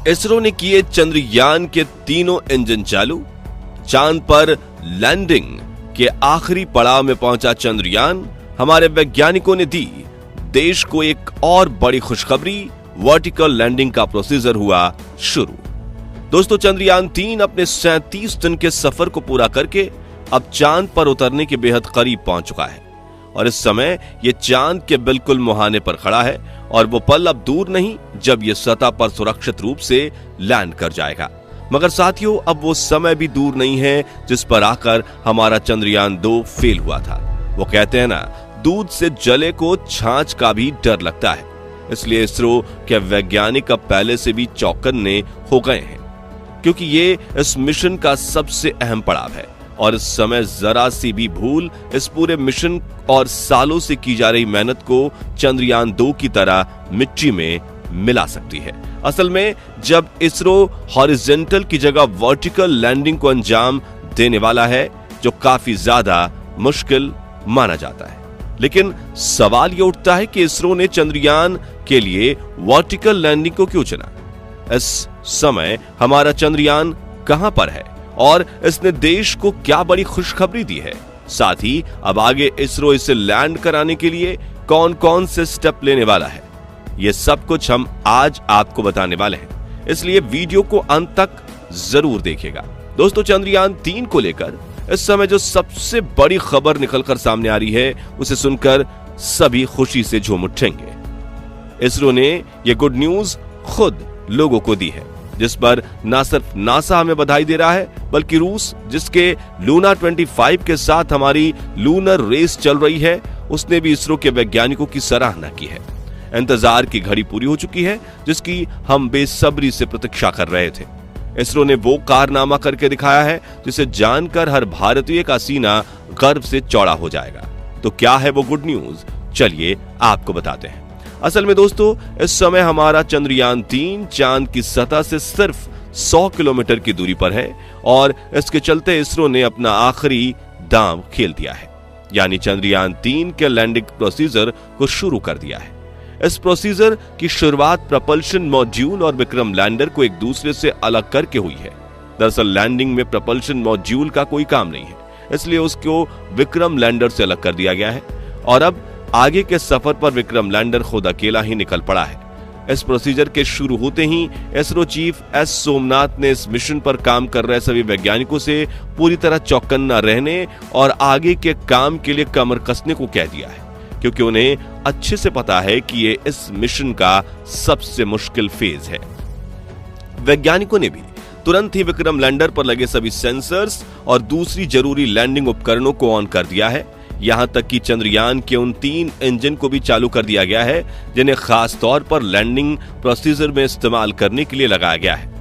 इसरो ने किए चंद्रयान के तीनों इंजन चालू। चांद पर लैंडिंग के आखिरी पड़ाव में पहुंचा चंद्रयान। हमारे वैज्ञानिकों ने दी देश को एक और बड़ी खुशखबरी, वर्टिकल लैंडिंग का प्रोसीजर हुआ शुरू। दोस्तों, चंद्रयान 3 अपने 37 दिन के सफर को पूरा करके अब चांद पर उतरने के बेहद करीब पहुंच चुका है और इस समय यह चांद के बिल्कुल मुहाने पर खड़ा है और वो पल अब दूर नहीं जब यह सतह पर सुरक्षित रूप से लैंड कर जाएगा। मगर साथियों, अब वो समय भी दूर नहीं है जिस पर आकर हमारा चंद्रयान 2 फेल हुआ था। वो कहते हैं ना, दूध से जले को छाछ का भी डर लगता है। इसलिए इसरो के वैज्ञानिक अब पहले से भी चौकन्ने हो गए हैं, क्योंकि ये इस मिशन का सबसे अहम पड़ाव है और इस समय जरा सी भी भूल इस पूरे मिशन और सालों से की जा रही मेहनत को चंद्रयान 2 की तरह मिट्टी में मिला सकती है। असल में जब इसरो हॉरिजॉन्टल की जगह वर्टिकल लैंडिंग को अंजाम देने वाला है, जो काफी ज्यादा मुश्किल माना जाता है, लेकिन सवाल यह उठता है कि इसरो ने चंद्रयान के लिए वर्टिकल लैंडिंग को क्यों चुना? इस समय हमारा चंद्रयान कहां पर है और इसने देश को क्या बड़ी खुशखबरी दी है? साथ ही अब आगे इसरो इसे लैंड कराने के लिए कौन कौन से स्टेप लेने वाला है, ये सब कुछ हम आज आपको बताने वाले हैं, इसलिए वीडियो को अंत तक जरूर देखिएगा। दोस्तों, चंद्रयान 3 को लेकर इस समय जो सबसे बड़ी खबर निकलकर सामने आ रही है, उसे सुनकर सभी खुशी से झूम उठेंगे। इसरो ने यह गुड न्यूज खुद लोगों को दी है, जिस पर ना सिर्फ नासा हमें बधाई दे रहा है, बल्कि रूस, जिसके लूना 25 के साथ हमारी लूनर रेस चल रही है, उसने भी इसरो के वैज्ञानिकों की सराहना की है। इंतजार की घड़ी पूरी हो चुकी है, जिसकी हम बेसब्री से प्रतीक्षा कर रहे थे। इसरो ने वो कारनामा करके दिखाया है जिसे जानकर हर भारतीय का सीना गर्व से चौड़ा हो जाएगा। तो क्या है वो गुड न्यूज? चलिए आपको बताते हैं। असल में दोस्तों, इस समय हमारा चंद्रयान 3 चांद की सतह से सिर्फ 100 किलोमीटर की दूरी पर है और इसके चलते इसरो ने अपना आखिरी दांव खेल दिया है, यानी चंद्रयान 3 के लैंडिंग प्रोसीजर को शुरू कर दिया है। इस प्रोसीजर की शुरुआत प्रपल्शन मॉड्यूल और विक्रम लैंडर को एक दूसरे से अलग करके हुई है। दरअसल लैंडिंग में प्रपल्शन मॉड्यूल का कोई काम नहीं है, इसलिए उसको विक्रम लैंडर से अलग कर दिया गया है और अब आगे के सफर पर विक्रम लैंडर खुद अकेला ही निकल पड़ा है। इस प्रोसीजर के शुरू होते ही इसरो चीफ एस सोमनाथ ने इस मिशन पर काम कर रहे सभी वैज्ञानिकों से पूरी तरह चौकन्ना रहने और आगे के काम के लिए कमर कसने को कह दिया है, क्योंकि उन्हें अच्छे से पता है कि ये इस मिशन का सबसे मुश्किल फेज है। वैज्ञानिकों ने भी तुरंत ही विक्रम लैंडर पर लगे सभी सेंसर्स और दूसरी जरूरी लैंडिंग उपकरणों को ऑन कर दिया है। यहां तक कि चंद्रयान के उन 3 इंजन को भी चालू कर दिया गया है जिन्हें खास तौर पर लैंडिंग प्रोसीजर में इस्तेमाल करने के लिए लगाया गया है।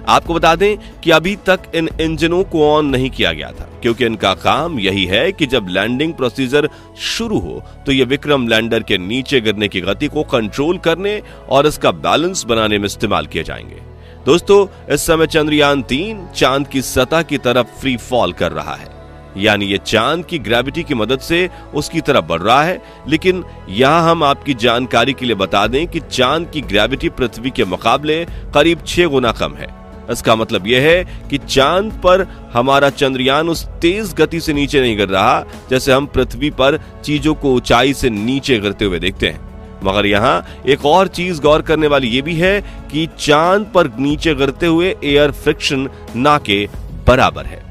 आपको बता दें कि अभी तक इन इंजनों को ऑन नहीं किया गया था, क्योंकि इनका काम यही है कि जब लैंडिंग प्रोसीजर शुरू हो तो ये विक्रम लैंडर के नीचे गिरने की गति को कंट्रोल करने और इसका बैलेंस बनाने में इस्तेमाल किए जाएंगे। दोस्तों, इस समय चंद्रयान 3 चांद की सतह की तरफ फ्री फॉल कर रहा है, यानी ये चांद की ग्रेविटी की मदद से उसकी तरफ बढ़ रहा है। लेकिन यहां हम आपकी जानकारी के लिए बता दें कि चांद की ग्रेविटी पृथ्वी के मुकाबले करीब 6 गुना कम है। इसका मतलब यह है कि चांद पर हमारा चंद्रयान उस तेज गति से नीचे नहीं गिर रहा जैसे हम पृथ्वी पर चीजों को ऊंचाई से नीचे गिरते हुए देखते हैं। मगर यहाँ एक और चीज गौर करने वाली ये भी है कि चांद पर नीचे गिरते हुए एयर फ्रिक्शन ना के बराबर है।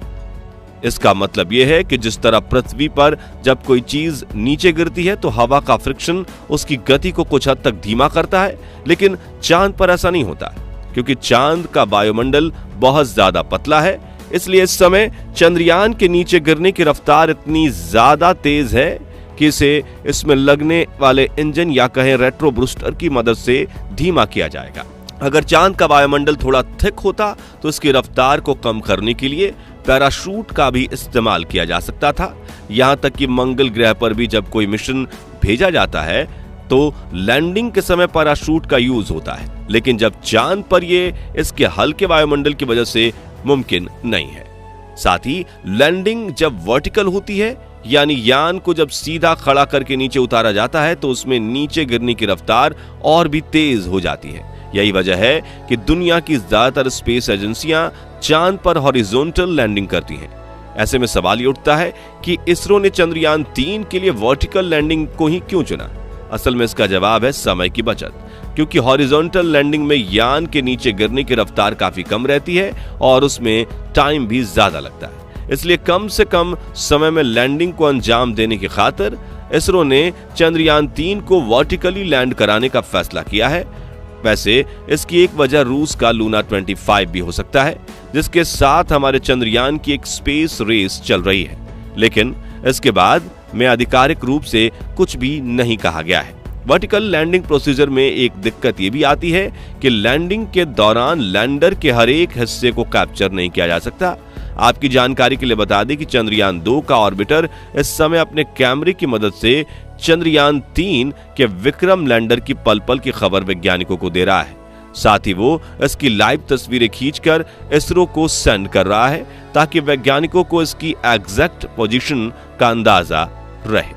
इसका मतलब यह है कि जिस तरह पृथ्वी पर जब कोई चीज नीचे गिरती है तो हवा का फ्रिक्शन उसकी गति को कुछ हद तक धीमा करता है, लेकिन चांद पर ऐसा नहीं होता, क्योंकि चांद का वायुमंडल बहुत ज्यादा पतला है। इसलिए इस समय चंद्रयान के नीचे गिरने की रफ्तार इतनी ज्यादा तेज है कि इसे इसमें लगने वाले इंजन या कहें रेट्रो बूस्टर की मदद से धीमा किया जाएगा। अगर चांद का वायुमंडल थोड़ा थिक होता तो इसकी रफ्तार को कम करने के लिए पैराशूट का भी इस्तेमाल किया जा सकता था। यहां तक कि मंगल ग्रह पर भी जब कोई मिशन भेजा जाता है तो लैंडिंग के समय पैराशूट का यूज होता है, लेकिन जब चांद पर यह इसके हल्के वायुमंडल की वजह से मुमकिन नहीं है। साथ ही लैंडिंग जब वर्टिकल होती है यानी यान को जब सीधा खड़ा करके नीचे उतारा जाता है तो उसमें नीचे गिरने की रफ्तार और भी तेज हो जाती है। यही वजह है कि दुनिया की ज्यादातर स्पेस एजेंसियां चांद पर हॉरिजॉन्टल लैंडिंग करती हैं। ऐसे में सवाल ये उठता है कि इसरो ने चंद्रयान 3 के लिए वर्टिकल लैंडिंग को ही क्यों चुना? असल में इसका जवाब है समय की बचत, क्योंकि हॉरिजॉन्टल लैंडिंग में यान के नीचे गिरने की रफ्तार काफी कम रहती है और उसमें टाइम भी ज्यादा लगता है। इसलिए कम से कम समय में लैंडिंग को अंजाम देने की खातिर इसरो ने चंद्रयान 3 को वर्टिकली लैंड कराने का फैसला किया है। वैसे इसकी एक वजह रूस का लूना 25 भी हो सकता है, जिसके साथ हमारे चंद्रयान की एक स्पेस रेस चल रही है। लेकिन इसके बाद में आधिकारिक रूप से कुछ भी नहीं कहा गया है। वर्टिकल लैंडिंग प्रोसीजर में एक दिक्कत ये भी आती है कि लैंडिंग के दौरान लैंडर के हर एक हिस्से को कैप्चर नहीं किया जा सकता। आपकी जानकारी के लिए बता दें कि चंद्रयान 2 का ऑर्बिटर इस समय अपने कैमरे की मदद से चंद्रयान 3 के विक्रम लैंडर की पल पल की खबर वैज्ञानिकों को दे रहा है। साथ ही वो इसकी लाइव तस्वीरें खींचकर इसरो को सेंड कर रहा है ताकि वैज्ञानिकों को इसकी एग्जैक्ट पोजीशन का अंदाजा रहे।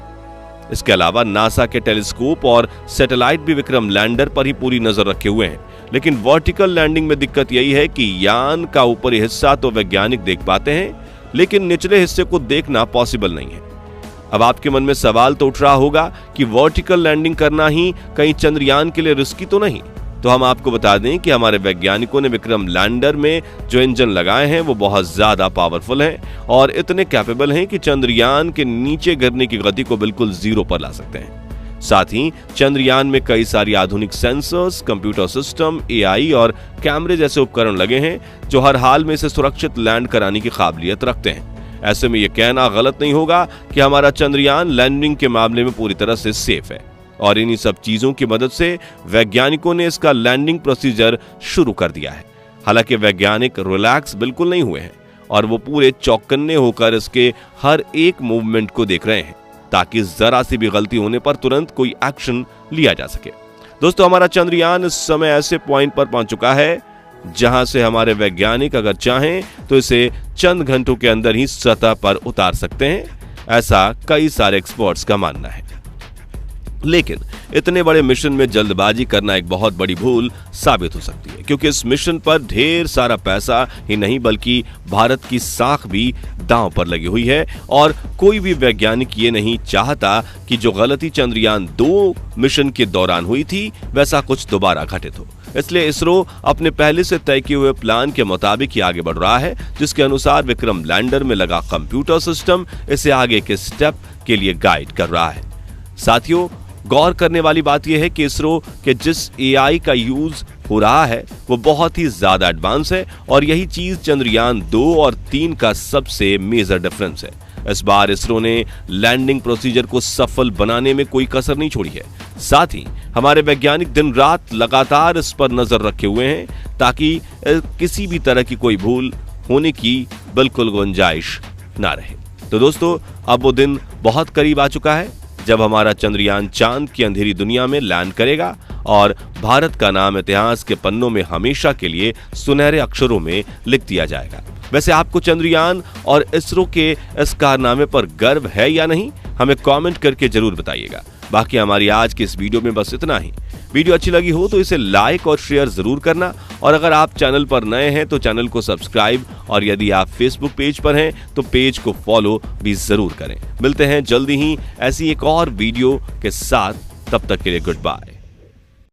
इसके अलावा नासा के टेलीस्कोप और सैटेलाइट भी विक्रम लैंडर पर ही पूरी नजर रखे हुए हैं। लेकिन वर्टिकल लैंडिंग में दिक्कत यही है कि यान का ऊपरी हिस्सा तो वैज्ञानिक देख पाते हैं, लेकिन निचले हिस्से को देखना पॉसिबल नहीं है। अब आपके मन में सवाल तो उठ रहा होगा कि वर्टिकल लैंडिंग करना ही कहीं चंद्रयान के लिए रिस्की तो नहीं? तो हम आपको बता दें कि हमारे वैज्ञानिकों ने विक्रम लैंडर में जो इंजन लगाए हैं वो बहुत ज्यादा पावरफुल हैं और इतने कैपेबल हैं कि चंद्रयान के नीचे गिरने की गति को बिल्कुल जीरो पर ला सकते हैं। साथ ही चंद्रयान में कई सारी आधुनिक सेंसर्स, कंप्यूटर सिस्टम, एआई और कैमरे जैसे उपकरण लगे हैं जो हर हाल में इसे सुरक्षित लैंड कराने की काबिलियत रखते हैं। ऐसे में यह कहना गलत नहीं होगा कि हमारा चंद्रयान लैंडिंग के मामले में पूरी तरह से सेफ है और इन्हीं सब चीजों की मदद से वैज्ञानिकों ने इसका लैंडिंग प्रोसीजर शुरू कर दिया है। हालांकि वैज्ञानिक रिलैक्स बिल्कुल नहीं हुए हैं और वो पूरे चौकन्ने होकर इसके हर एक मूवमेंट को देख रहे हैं ताकि जरा सी भी गलती होने पर तुरंत कोई एक्शन लिया जा सके। दोस्तों, हमारा चंद्रयान इस समय ऐसे पॉइंट पर पहुंच चुका है जहां से हमारे वैज्ञानिक अगर चाहें तो इसे चंद घंटों के अंदर ही सतह पर उतार सकते हैं। ऐसा कई सारे एक्सपर्ट्स का मानना है। लेकिन इतने बड़े मिशन में जल्दबाजी करना एक बहुत बड़ी भूल साबित हो सकती है, क्योंकि इस मिशन पर ढेर सारा पैसा ही नहीं बल्कि भारत की साख भी दांव पर लगी हुई है और कोई भी वैज्ञानिक ये नहीं चाहता कि जो गलती चंद्रयान 2 मिशन के दौरान हुई थी वैसा कुछ दोबारा घटित हो। इसलिए इसरो अपने पहले से तय किए हुए प्लान के मुताबिक ही आगे बढ़ रहा है, जिसके अनुसार विक्रम लैंडर में लगा कंप्यूटर सिस्टम इसे आगे के स्टेप के लिए गाइड कर रहा है। साथियों, गौर करने वाली बात यह है कि इसरो के जिस एआई का यूज हो रहा है वो बहुत ही ज्यादा एडवांस है और यही चीज चंद्रयान 2 और 3 का सबसे मेजर डिफरेंस है। इस बार इसरो ने लैंडिंग प्रोसीजर को सफल बनाने में कोई कसर नहीं छोड़ी है। साथ ही हमारे वैज्ञानिक दिन रात लगातार इस पर नजर रखे हुए हैं ताकि किसी भी तरह की कोई भूल होने की बिल्कुल गुंजाइश ना रहे। तो दोस्तों, अब वो दिन बहुत करीब आ चुका है जब हमारा चंद्रयान चांद की अंधेरी दुनिया में लैंड करेगा और भारत का नाम इतिहास के पन्नों में हमेशा के लिए सुनहरे अक्षरों में लिख दिया जाएगा। वैसे आपको चंद्रयान और इसरो के इस कारनामे पर गर्व है या नहीं, हमें कमेंट करके जरूर बताइएगा। बाकी हमारी आज की इस वीडियो में बस इतना ही। वीडियो अच्छी लगी हो तो इसे लाइक और शेयर जरूर करना और अगर आप चैनल पर नए हैं तो चैनल को सब्सक्राइब और यदि आप फेसबुक पेज पर हैं तो पेज को फॉलो भी जरूर करें। मिलते हैं जल्दी ही ऐसी एक और वीडियो के साथ, तब तक के लिए गुड बाय।